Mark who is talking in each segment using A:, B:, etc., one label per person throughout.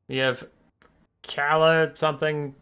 A: We have Kala something.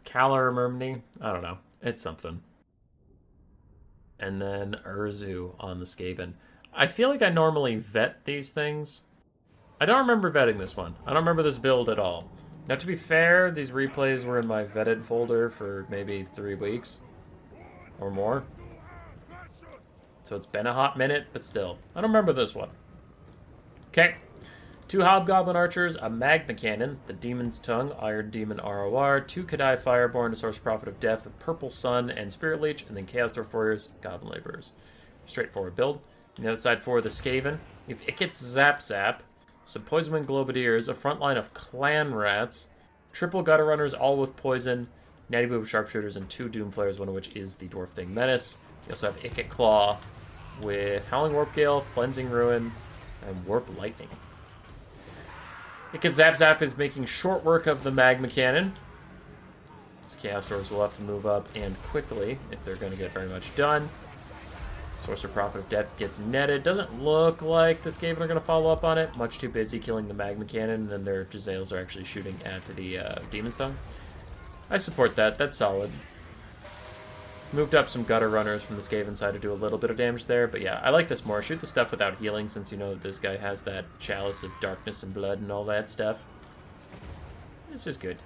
A: Kala or Mermni. I don't know. It's something. And then Urzu on the Skaven. I feel like I normally vet these things. I don't remember vetting this one. I don't remember this build at all. Now, to be fair, these replays were in my vetted folder for maybe 3 weeks or more. So it's been a hot minute, but still. I don't remember this one. Okay. 2 Hobgoblin Archers, a Magma Cannon, the Demon's Tongue, Iron Demon ROR, 2 Kadai Fireborn, a Source Prophet of Death with Purple Sun and Spirit Leech, and then Chaos Dwarf Warriors, Goblin Laborers. Straightforward build. On the other side for the Skaven, you have Ikit Zap Zap, some Poisonwind Globadiers, a front line of Clan Rats, triple Gutter Runners, all with poison, Natty Boob Sharpshooters, and 2 Doom Flayers, one of which is the Dwarf Thing Menace. You also have Ikit Claw with Howling Warp Gale, Flensing Ruin, and Warp Lightning. Ikit Zap Zap is making short work of the Magma Cannon. These Chaos Dwarves will have to move up and quickly if they're going to get very much done. Sorcerer Prophet of Death gets netted. Doesn't look like the Skaven are going to follow up on it. Much too busy killing the Magma Cannon, and then their Jezzails are actually shooting at the Demon's Tongue. I support that. That's solid. Moved up some Gutter Runners from the Skaven side to do a little bit of damage there, but yeah, I like this more. Shoot the stuff without healing, since you know that this guy has that Chalice of Darkness and Blood and all that stuff. This is good.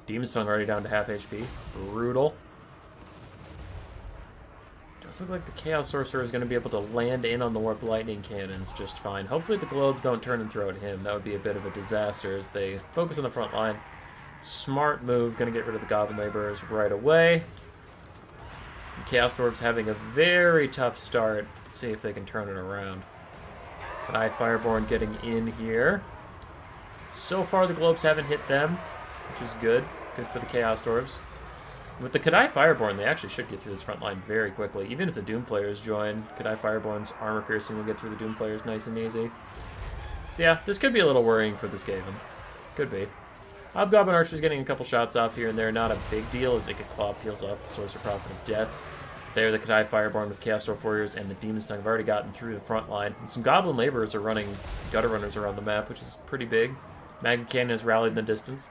A: Demon's Tongue already down to half HP. Brutal. Does look like the Chaos Sorcerer is going to be able to land in on the Warp Lightning Cannons just fine. Hopefully the globes don't turn and throw at him. That would be a bit of a disaster as they focus on the front line. Smart move, going to get rid of the Goblin Laborers right away. And Chaos Dwarves having a very tough start. Let's see if they can turn it around. Kadai Fireborn getting in here. So far the globes haven't hit them, which is good. Good for the Chaos Dwarves. With the Kadai Fireborn, they actually should get through this front line very quickly. Even if the Doomflayers join, Kadai Fireborn's armor piercing will get through the Doomflayers nice and easy. So yeah, this could be a little worrying for the Skaven. Could be. Hobgoblin Archer's getting a couple shots off here and there. Not a big deal as Ikit Claw peels off the Sorcerer Prophet of Death. There, the Kadai Fireborn with Chaos Dwarf Warriors and the Demon's Tongue have already gotten through the front line. And some Goblin Laborers are running Gutter Runners around the map, which is pretty big. Magma Cannon has rallied in the distance.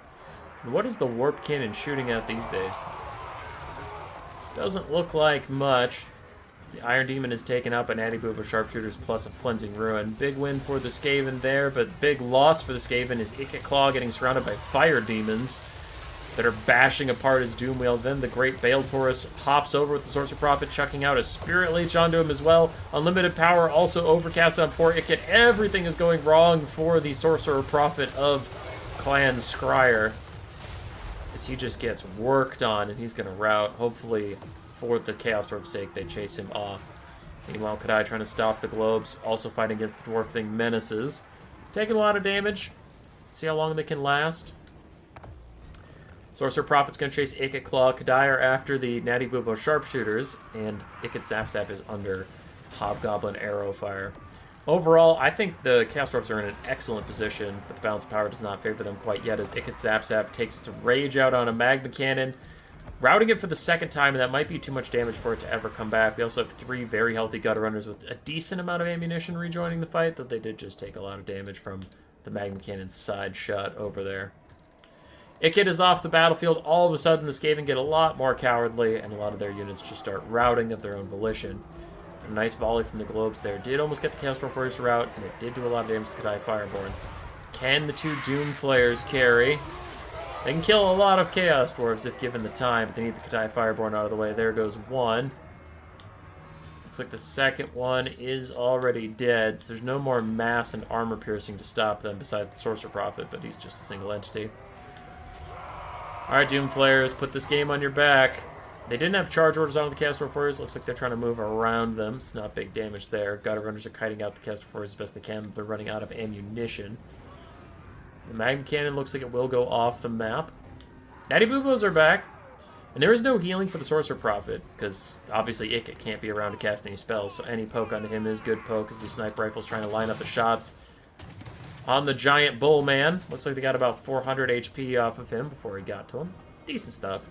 A: And what is the Warp Cannon shooting at these days? Doesn't look like much. The Iron Demon is taken out by Natty Boob of Sharpshooters plus a Flensing Ruin. Big win for the Skaven there, but big loss for the Skaven is Ikit Claw getting surrounded by Fire Demons that are bashing apart his Doom Wheel. Then the Great Bale Taurus hops over with the Sorcerer Prophet, chucking out a Spirit Leech onto him as well. Unlimited power also overcast on poor Ikit. Everything is going wrong for the Sorcerer Prophet of Clan Scryer, as he just gets worked on, and he's going to rout. Hopefully, for the Chaos Dwarf's sake, they chase him off. Meanwhile, Kadai trying to stop the globes, also fighting against the Dwarf Thing Menaces. Taking a lot of damage. See how long they can last. Sorcerer Prophet's going to chase Ikit Claw. Kadai are after the Natty Boobo Sharpshooters, and Ikit Zap Zap is under Hobgoblin Arrow Fire. Overall, I think the Chaos Dwarfs are in an excellent position, but the balance of power does not favor them quite yet as Ikit Zap Zap takes its rage out on a Magma Cannon, routing it for the second time, and that might be too much damage for it to ever come back. We also have 3 very healthy Gutter Runners with a decent amount of ammunition rejoining the fight, though they did just take a lot of damage from the Magma Cannon's side shot over there. Ikit is off the battlefield. All of a sudden, the Skaven get a lot more cowardly, and a lot of their units just start routing of their own volition. A nice volley from the globes there. Did almost get the Chaos Dwarf Warriors to rout, and it did do a lot of damage to the Kadai Fireborn. Can the 2 Doom Flayers carry? They can kill a lot of Chaos Dwarves if given the time, but they need the Kadai Fireborn out of the way. There goes one. Looks like the second one is already dead, so there's no more mass and armor piercing to stop them besides the Sorcerer Prophet, but he's just a single entity. Alright, Doom Flayers, put this game on your back. They didn't have charge orders on the Chaos Dwarf Warriors. Looks like they're trying to move around them. It's not big damage there. Gutter Runners are kiting out the Chaos Dwarf Warriors as best they can. They're running out of ammunition. The Magma Cannon looks like it will go off the map. Natty Boobos are back. And there is no healing for the Sorcerer Prophet, because obviously Ikit can't be around to cast any spells, so any poke onto him is good poke as the Sniper Rifle's trying to line up the shots on the Giant Bull Man. Looks like they got about 400 HP off of him before he got to him. Decent stuff.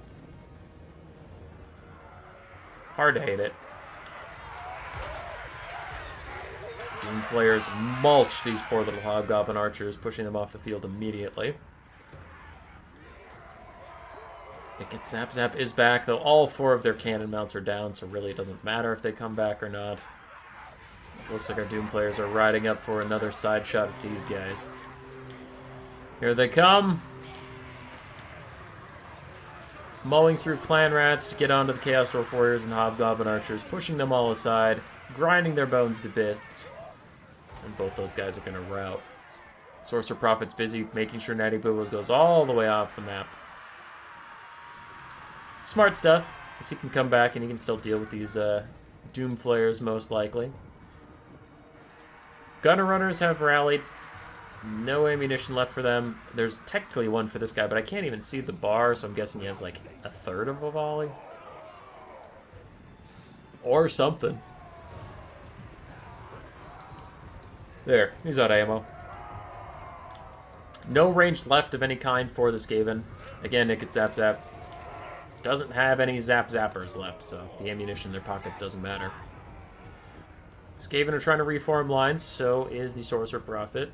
A: Hard to hate it. Doom Flayers mulch these poor little Hobgoblin archers, pushing them off the field immediately. It Zap Zap is back, though all 4 of their cannon mounts are down, so really it doesn't matter if they come back or not. Looks like our Doom Flayers are riding up for another side shot at these guys. Here they come. Mowing through clan rats to get onto the Chaos Dwarf Warriors and Hobgoblin Archers, pushing them all aside, grinding their bones to bits. And both those guys are going to rout. Sorcerer Prophet's busy making sure Natty Boobos goes all the way off the map. Smart stuff, as he can come back and he can still deal with these Doom Flayers most likely. Gunner Runners have rallied. No ammunition left for them. There's technically one for this guy, but I can't even see the bar, so I'm guessing he has like a third of a volley. Or something. There, he's out of ammo. No range left of any kind for the Skaven. Again, it Zap Zap doesn't have any Zap Zappers left, so the ammunition in their pockets doesn't matter. Skaven are trying to reform lines, so is the Sorcerer Prophet.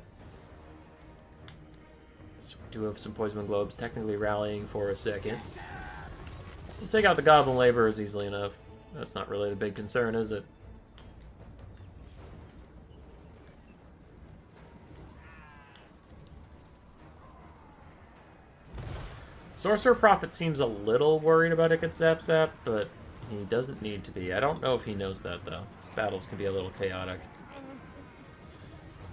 A: So we do have some Poison Globes technically rallying for a second. We'll take out the Goblin Laborers easily enough. That's not really the big concern, is it? Sorcerer Prophet seems a little worried about it Zap Zap, but he doesn't need to be. I don't know if he knows that, though. Battles can be a little chaotic.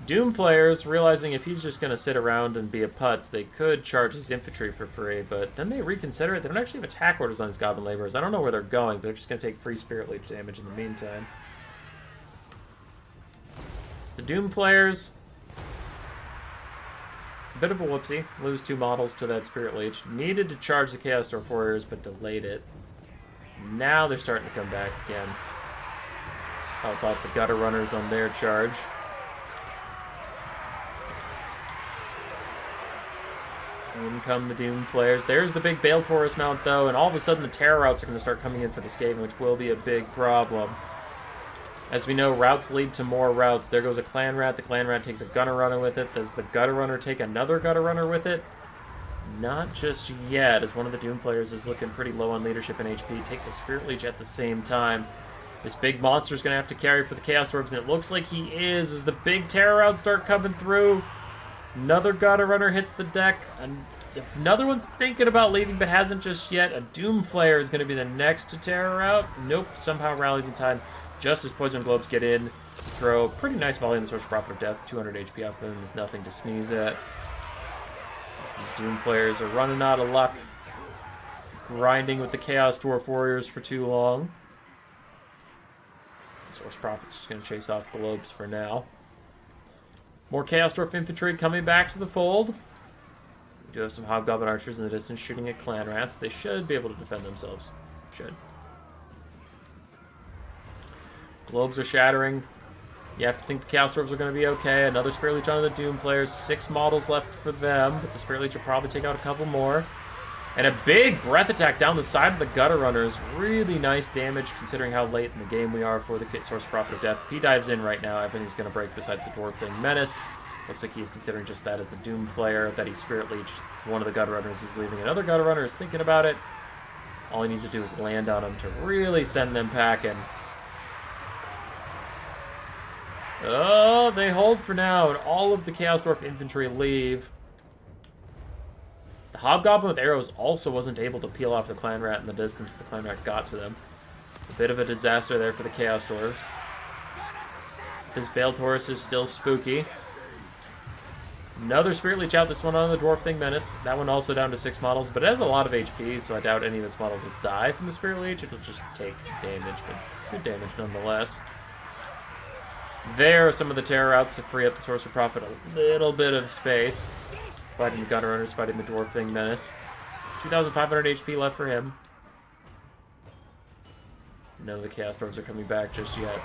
A: Doom Flayers, realizing if he's just going to sit around and be a putz, they could charge his infantry for free, but then they reconsider it. They don't actually have attack orders on these Goblin Laborers. I don't know where they're going, but they're just going to take free Spirit Leech damage in the meantime. So the Doom Flayers, a bit of a whoopsie. Lose 2 models to that Spirit Leech. Needed to charge the Chaos Dwarf Warriors, but delayed it. Now they're starting to come back again. How about the Gutter Runners on their charge? In come the Doom Flayers. There's the big Bale Taurus mount, though, and all of a sudden the Terror Routes are going to start coming in for the Skaven, which will be a big problem. As we know, routes lead to more routes. There goes a Clan Rat. The Clan Rat takes a Gunner Runner with it. Does the Gutter Runner take another Gutter Runner with it? Not just yet, as one of the Doom Flayers is looking pretty low on leadership and HP. Takes a Spirit Leech at the same time. This big monster's going to have to carry for the Chaos Orbs, and it looks like he is as the big Terror Routes start coming through. Another Gutter Runner hits the deck. Another one's thinking about leaving but hasn't just yet. A Doom Flayer is going to be the next to Terror Route. Nope, somehow rallies in time. Just as Poison Globes get in, throw pretty nice volley in the Sorcerer Prophet of Death. 200 HP off them is nothing to sneeze at. As these Doom Flayers are running out of luck. Grinding with the Chaos Dwarf Warriors for too long. Sorcerer Prophet's just going to chase off Globes for now. More Chaos Dwarf Infantry coming back to the fold. We do have some Hobgoblin Archers in the distance shooting at Clan Rats. They should be able to defend themselves. Should. Globes are shattering. You have to think the Chaos Dwarves are going to be okay. Another Spirit Leech onto the Doom Flayers. 6 models left for them, but the Spirit Leech will probably take out a couple more. And a big Breath Attack down the side of the Gutter Runners. Really nice damage considering how late in the game we are for the Sorcerer Prophet of Death. If he dives in right now, everything's going to break besides the Dwarf Thing Menace. Looks like he's considering just that as the Doom Flayer, that he Spirit Leeched one of the Gutter Runners. He's leaving another Gutter Runner, is thinking about it. All he needs to do is land on him to really send them packing. Oh, they hold for now, and all of the Chaos Dwarf infantry leave. The Hobgoblin with arrows also wasn't able to peel off the Clan Rat in the distance. The Clan Rat got to them. A bit of a disaster there for the Chaos Dwarves. This Bale Taurus is still spooky. Another Spirit Leech out, this one on the Dwarf Thing Menace. That one also down to 6 models, but it has a lot of HP, so I doubt any of its models will die from the Spirit Leech. It'll just take damage, but good damage nonetheless. There are some of the Terror Routes to free up the Sorcerer Prophet a little bit of space. Fighting the Gutter Runners, fighting the Dwarf Thing Menace. 2,500 HP left for him. None of the Chaos Dwarves are coming back just yet.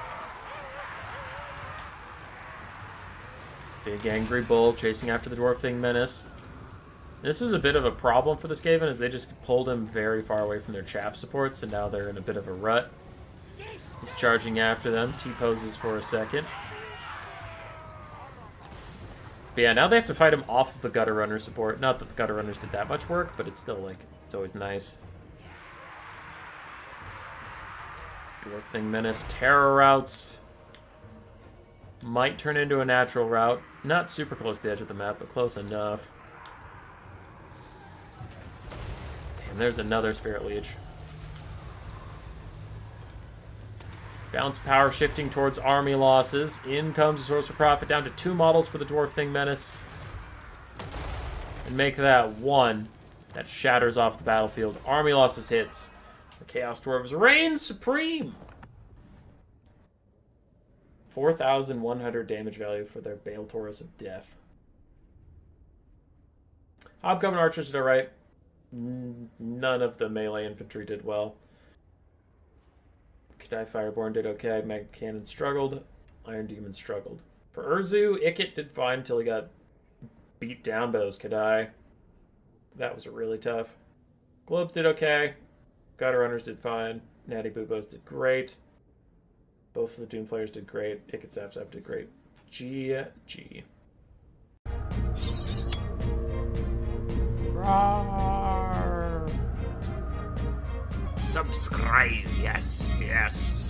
A: Big Angry Bull chasing after the Dwarf Thing Menace. This is a bit of a problem for the Skaven, as they just pulled him very far away from their chaff supports, and now they're in a bit of a rut. He's charging after them. T-poses for a second. But yeah, now they have to fight him off of the Gutter Runner support. Not that the Gutter Runners did that much work, but it's still, like, it's always nice. Dwarf Thing Menace. Terror routes. Might turn into a natural route. Not super close to the edge of the map, but close enough. Damn, there's another Spirit Leech. Bounce power shifting towards army losses. In comes the Source for Profit, down to 2 models for the Dwarf Thing Menace. And make that 1. That shatters off the battlefield. Army losses hits. The Chaos Dwarves reign supreme. 4,100 damage value for their Bale Taurus of Death. Hobgoblin Archers did alright. None of the melee infantry did well. Kadai Fireborn did okay. Mag Cannon struggled. Iron Demon struggled. For Urzu, Ikit did fine until he got beat down by those Kadai. That was really tough. Globes did okay. Gutter Runners did fine. Natty Boobos did great. Both of the Doomflayers did great. Ikit Zap Zap did great. GG. Roar. Subscribe, yes, yes.